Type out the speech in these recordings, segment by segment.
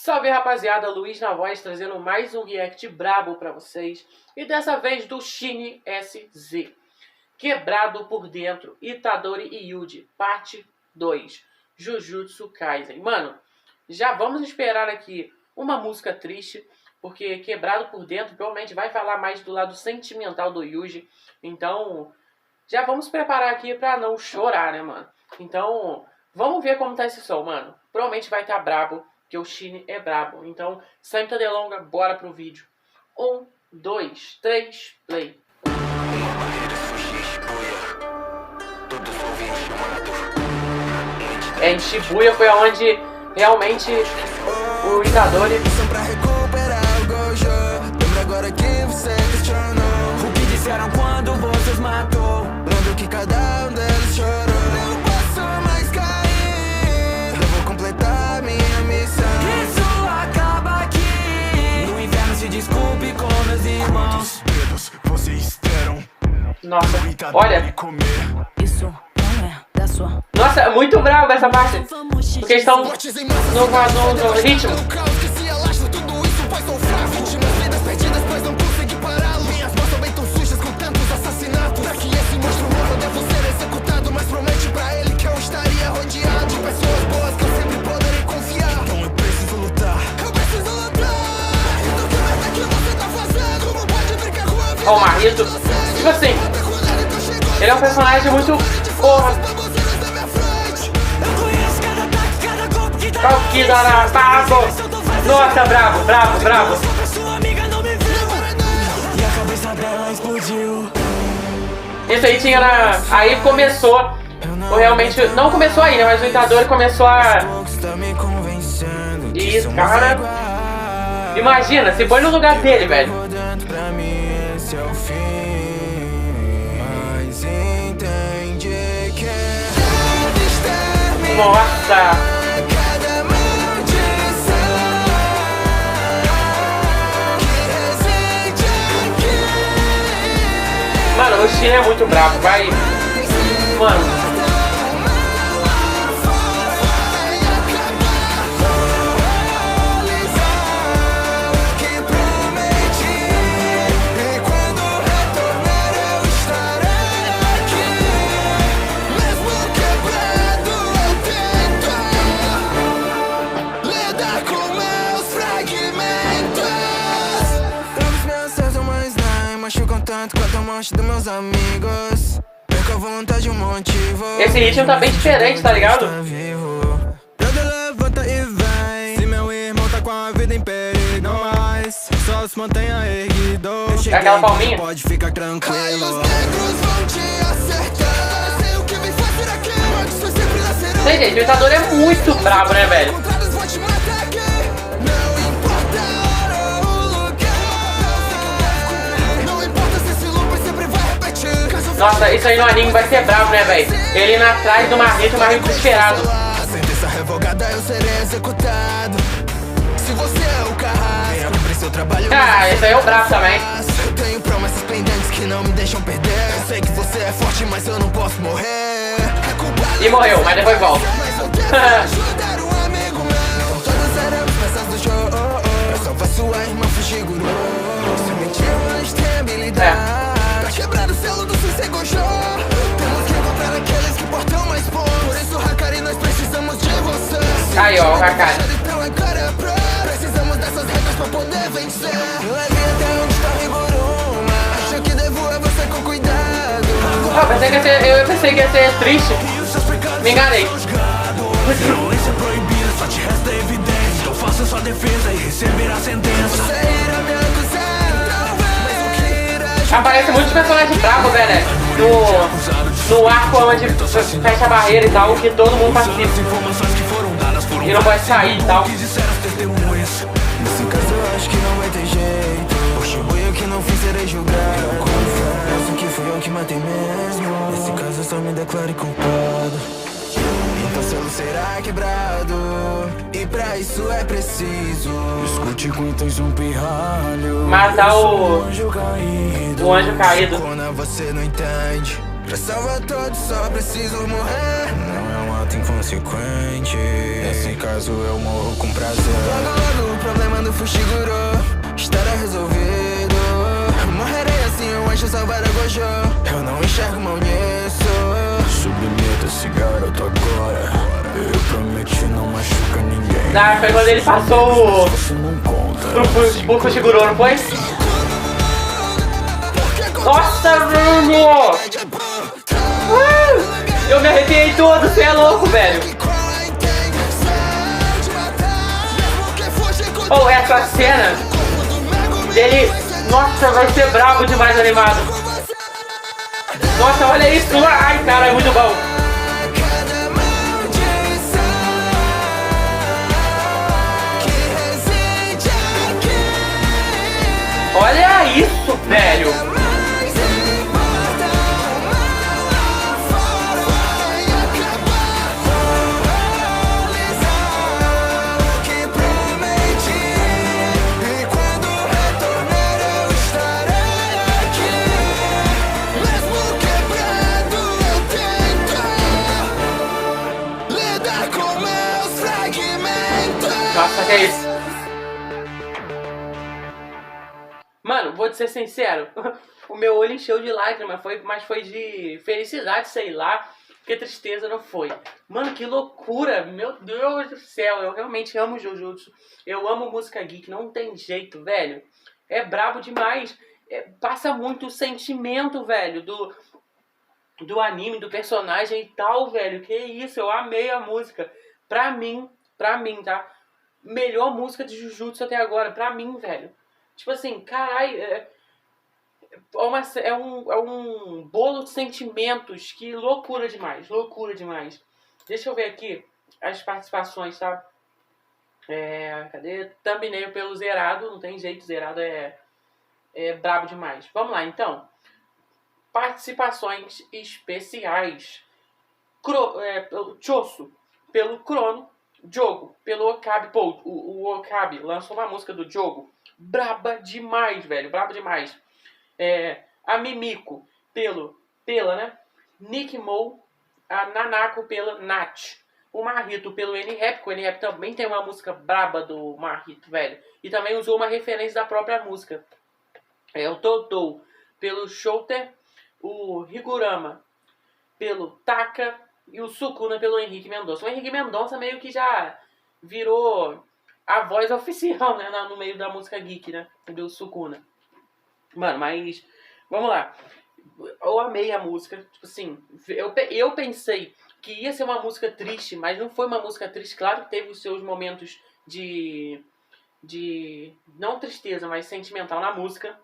Salve rapaziada, Luiz na voz trazendo mais um react brabo pra vocês. E dessa vez do Shin SZ. Quebrado por dentro, Itadori e Yuji, parte 2. Jujutsu Kaisen. Mano, já vamos esperar aqui uma música triste, porque Quebrado por dentro provavelmente vai falar mais do lado sentimental do Yuji. Então, já vamos preparar aqui pra não chorar, né, mano? Então, vamos ver como tá esse som, mano. Provavelmente vai estar brabo, porque o Shin é brabo. Então, sem muita delonga, bora pro vídeo. 1, 2, 3, play. Em Shibuya foi onde realmente o Itadori... Agora que você questionou o que disseram quando vocês matou. Lembro que cada um deles chorou. Não posso mais cair. Eu vou completar minha missão. Isso acaba aqui. No inverno se desculpe com meus irmãos. Quantos dedos vocês terão? Nossa, olha. Isso não é da sua. Nossa, é muito bravo essa parte. Porque estão no ritmo. Ó, o Marrito, tipo assim, ele é um personagem muito porra. Qual que dá na pago? Nossa, bravo, bravo, bravo. Isso aí tinha na... Aí começou, ou realmente, não começou aí, né, mas o Itadori começou a... Isso, cara. Imagina, se põe no lugar dele, velho. Nossa! Mano, o Shin é muito bravo, vai... Mano... Dos meus amigos, perco a vontade, um motivo. Esse ritmo tá bem diferente, tá ligado? Levanta e vem. Se meu irmão tá com a vida em perigo, não mais, só se mantenha erguido. É aquela palminha. Pode ficar tranquilo. Os negros vão te acertar. Sei o que vem fazer aqui, mas você sempre nascerá. Sei, gente, o Itadori é muito brabo, né, velho? Nossa, isso aí no anime vai ser bravo, né, velho? Ele indo atrás do Marrito, o Marrito desesperado. Sentença revogada, eu serei executado. Se você é o carrasco, cumpre seu trabalho. Ah, esse aí é o bravo também. Eu tenho promessas pendentes que não me deixam perder. Eu sei que você é forte, mas eu não posso morrer. E morreu, mas depois volta. Mas eu devo ajudar um amigo meu. Todos éramos peças do show. Pra salvar sua irmã, fugir guru. Você mentiu, mas tem habilidade. Quebrar o selo do sossego show. Temos que encontrar aqueles que portam mais pontos. Por isso, Hakari, nós precisamos de você. Aí, ó, o Hakari. Então agora é pro. Precisamos dessas regras pra poder vencer. Leve até onde tá Riguruma. Acho que devo é você com cuidado. Eu pensei que ia ser triste. Me enganei. Violência proibida, só te resta evidência. Então faça sua defesa e receberá a sentença. Você irá me acusar. Aparece muitos personagens bravos, velho, no arco onde fecha a barreira e tal, que todo mundo participa. E não pode sair e tal. Nesse caso eu acho que não vai ter jeito. Por Shibuya que não fiz, serei julgado. Eu confesso que fui eu que matei mesmo. Nesse caso eu só me declaro culpado. Então o selo será quebrado. E pra isso é preciso. Escute quando tens um pirralho. Matar o anjo caído. Quando você não entende. Pra salvar todos só preciso morrer. Não é um ato inconsequente. Nesse caso eu morro com prazer. Logo Fushiguro, estará resolvido. Morrerei assim, eu encho essa vara gojo. Eu não enxergo mal nisso. Submeta esse garoto agora. Eu prometi não machucar ninguém. Ah, foi quando ele passou Você não conta. pro Fushiguro, não foi? Nossa, mano! Eu me arrepiei todo, você é louco, velho! Oh, essa cena dele, nossa, vai ser brabo demais animado. Nossa, olha isso! Ai, cara, é muito bom! Olha isso, velho! Nossa, que é isso? Mano, vou te ser sincero, o meu olho encheu de lágrimas, mas foi de felicidade, sei lá, que tristeza não foi. Mano, que loucura, meu Deus do céu, eu realmente amo Jujutsu, eu amo música geek, não tem jeito, velho. É brabo demais, passa muito sentimento, velho, do anime, do personagem e tal, velho, que isso, eu amei a música. Pra mim, tá? Melhor música de Jujutsu até agora, pra mim, velho. Tipo assim, caralho, é um bolo de sentimentos, que loucura demais, loucura demais. Deixa eu ver aqui as participações, tá? Cadê? Thumbnail pelo Zerado, não tem jeito, Zerado é brabo demais. Vamos lá, então. Participações especiais. Pelo Choso, pelo Crono, Jogo, pelo Okabe. Pô, o Okabe lançou uma música do Jogo braba demais, velho, braba demais. A Mimiko pela, né? Nick Mo, a Nanako pela Nath. O Mahito pelo N-Rap, que o N-Rap também tem uma música braba do Mahito, velho. E também usou uma referência da própria música. O Totou pelo Shouter, o Higurama pelo Taka e o Sukuna pelo Henrique Mendonça. O Henrique Mendonça meio que já virou a voz oficial, né, no meio da música geek, né, do Sukuna. Mano, mas vamos lá. Eu amei a música, tipo assim, eu pensei que ia ser uma música triste, mas não foi uma música triste. Claro que teve os seus momentos de não tristeza, mas sentimental na música,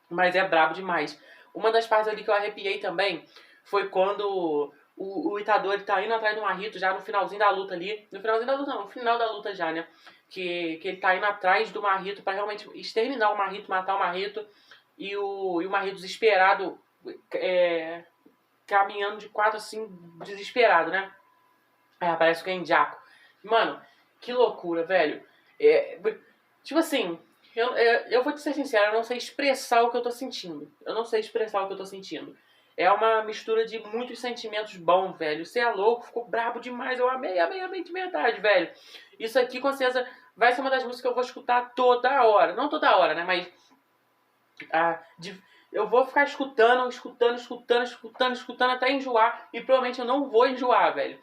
mas é brabo demais. Uma das partes ali que eu arrepiei também foi quando o Itadori tá indo atrás do Mahito já no finalzinho da luta ali. No finalzinho da luta não, no final da luta já, né? Que ele tá indo atrás do Mahito pra realmente exterminar o Mahito, matar o Mahito. E o Mahito desesperado, caminhando de quatro assim, desesperado, né? Aí aparece o Genjaku. Mano, que loucura, velho. Tipo assim, eu vou te ser sincero, eu não sei expressar o que eu tô sentindo. É uma mistura de muitos sentimentos bons, velho. Você é louco, ficou brabo demais. Eu amei de verdade, velho. Isso aqui, com certeza, vai ser uma das músicas que eu vou escutar toda hora. Não toda hora, né? Mas eu vou ficar escutando até enjoar. E provavelmente eu não vou enjoar, velho.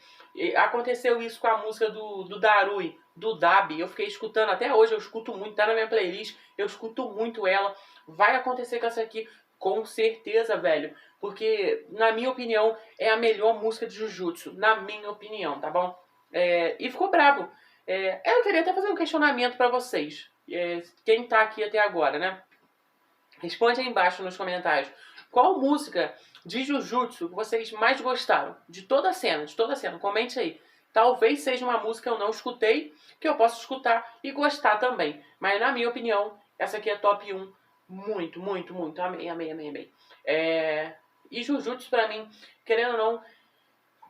Aconteceu isso com a música do Darui, do Dabi. Eu fiquei escutando até hoje, eu escuto muito, tá na minha playlist. Eu escuto muito ela. Vai acontecer com essa aqui, com certeza, velho. Porque, na minha opinião, é a melhor música de Jujutsu. Na minha opinião, tá bom? E ficou brabo. Eu queria até fazer um questionamento pra vocês. Quem tá aqui até agora, né? Responde aí embaixo nos comentários. Qual música de Jujutsu que vocês mais gostaram? De toda a cena. Comente aí. Talvez seja uma música que eu não escutei, que eu possa escutar e gostar também. Mas, na minha opinião, essa aqui é top 1. Muito. Amei. E Jujutsu, pra mim, querendo ou não,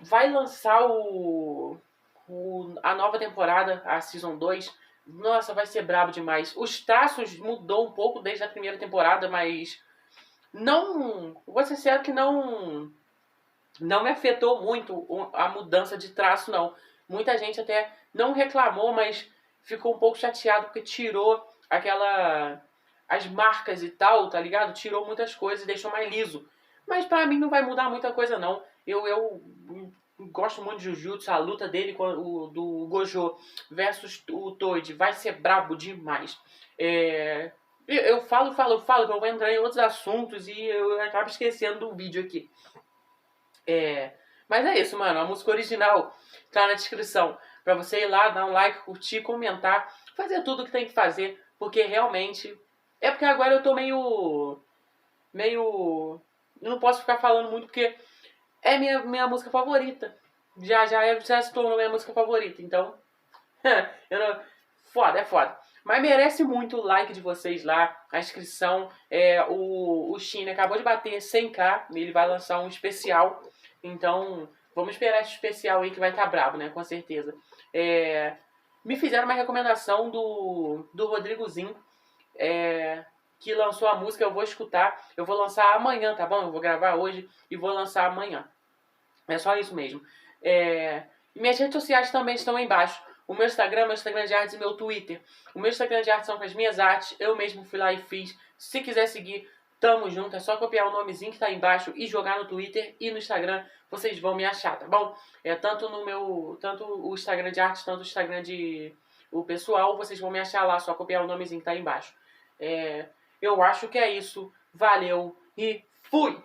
vai lançar a nova temporada, a Season 2. Nossa, vai ser brabo demais. Os traços mudou um pouco desde a primeira temporada, mas não... Vou ser sincero que não me afetou muito a mudança de traço, não. Muita gente até não reclamou, mas ficou um pouco chateado porque tirou as marcas e tal, tá ligado? Tirou muitas coisas e deixou mais liso. Mas pra mim não vai mudar muita coisa não. Eu gosto muito de Jujutsu, a luta dele com do Gojo versus o Toad vai ser brabo demais. Eu falo, que eu vou entrar em outros assuntos e eu acabo esquecendo do vídeo aqui. Mas é isso, mano. A música original tá na descrição. Pra você ir lá, dar um like, curtir, comentar, fazer tudo que tem que fazer. Porque realmente... É porque agora eu tô meio... Eu não posso ficar falando muito porque é minha música favorita. Já se tornou minha música favorita. Então... Foda, é foda. Mas merece muito o like de vocês lá, a inscrição. O Shin acabou de bater 100k, ele vai lançar um especial. Então, vamos esperar esse especial aí que vai estar brabo, né? Com certeza. Me fizeram uma recomendação do Rodrigozinho, que lançou a música, eu vou escutar. Eu vou lançar amanhã, tá bom? Eu vou gravar hoje e vou lançar amanhã. É só isso mesmo. Minhas redes sociais também estão aí embaixo. O meu Instagram de artes e meu Twitter. O meu Instagram de artes são com as minhas artes. Eu mesmo fui lá e fiz. Se quiser seguir, tamo junto. É só copiar o nomezinho que tá aí embaixo e jogar no Twitter e no Instagram. Vocês vão me achar, tá bom? Tanto o Instagram de artes, tanto o Instagram o pessoal. Vocês vão me achar lá. Só copiar o nomezinho que tá aí embaixo. Eu acho que é isso. Valeu e fui!